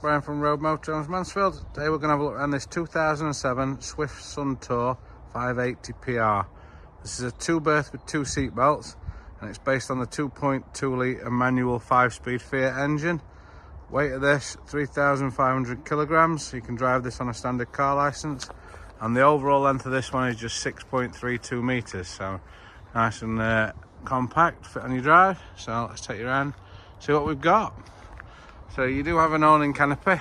Brian from Rove Motorhomes, Mansfield. Today we're going to have a look around this 2007 Swift Suntor 580 PR. This is a 2-berth with 2 seat belts, and it's based on the 2.2 litre manual 5-speed Fiat engine. Weight of this 3,500 kilograms. You can drive this on a standard car license, and the overall length of this one is just 6.32 meters. So nice and compact, fit on your drive. So let's take you around, see what we've got. So you do have an awning canopy.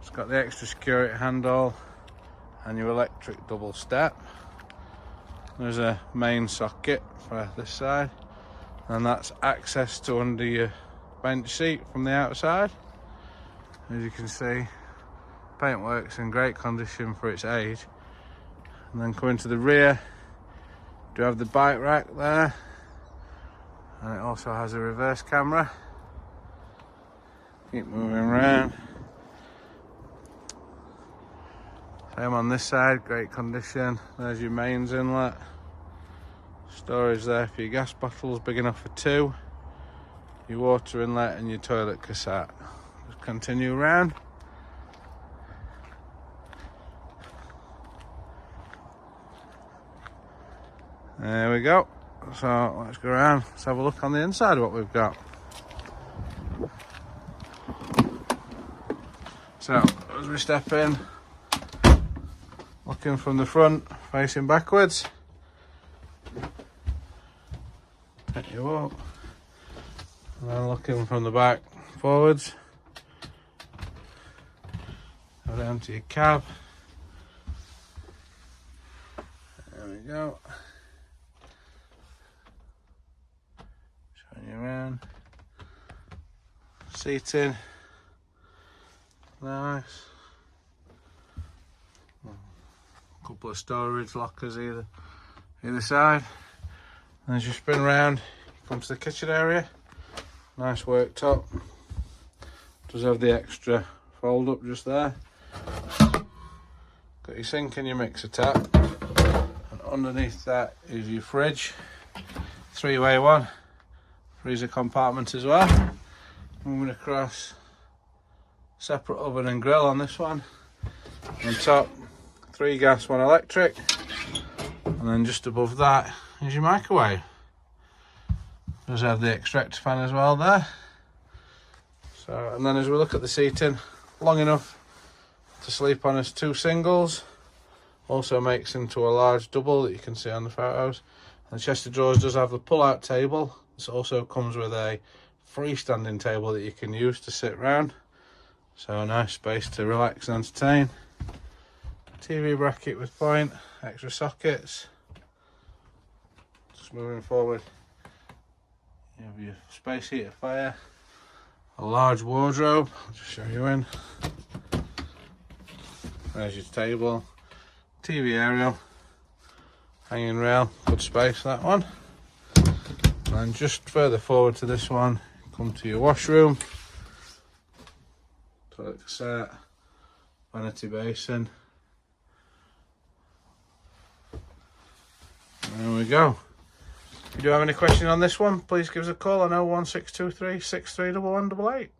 It's got the extra security handle and your electric double step. There's a main socket for this side, and that's access to under your bench seat from the outside. As you can see, paintwork's in great condition for its age. And then coming to the rear, you have the bike rack there, and it also has a reverse camera. Keep moving around. Same on this side, great condition. There's your mains inlet. Storage there for your gas bottles, big enough for 2. Your water inlet and your toilet cassette. Just continue around. There we go. So let's go around, let's have a look on the inside of what we've got. So as we step in, looking from the front, facing backwards, pick you up, and then looking from the back forwards, go down to your cab. There we go. Showing you around. Seating. Nice. A couple of storage lockers either side. And as you spin around, you come to the kitchen area. Nice worktop. Does have the extra fold up just there. Got your sink and your mixer tap. And underneath that is your fridge. 3-way one. Freezer compartment as well. Moving across, separate oven and grill on this one. On top, 3 gas, 1 electric, and then just above that is your microwave. Does have the extractor fan as well there. So, and then as we look at the seating, long enough to sleep on as 2 singles. Also makes into a large double that you can see on the photos. And the chest of drawers does have the pull-out table. This also comes with a freestanding table that you can use to sit round. So a nice space to relax and entertain. TV bracket with point, extra sockets. Just moving forward, you have your space heater fire, a large wardrobe. I'll just show you in. There's your table, TV aerial, hanging rail, good space that one. And just further forward to this one, come to your washroom, toilet cassette, vanity basin. There we go. If you do have any questions on this one, please give us a call on 01623 631188.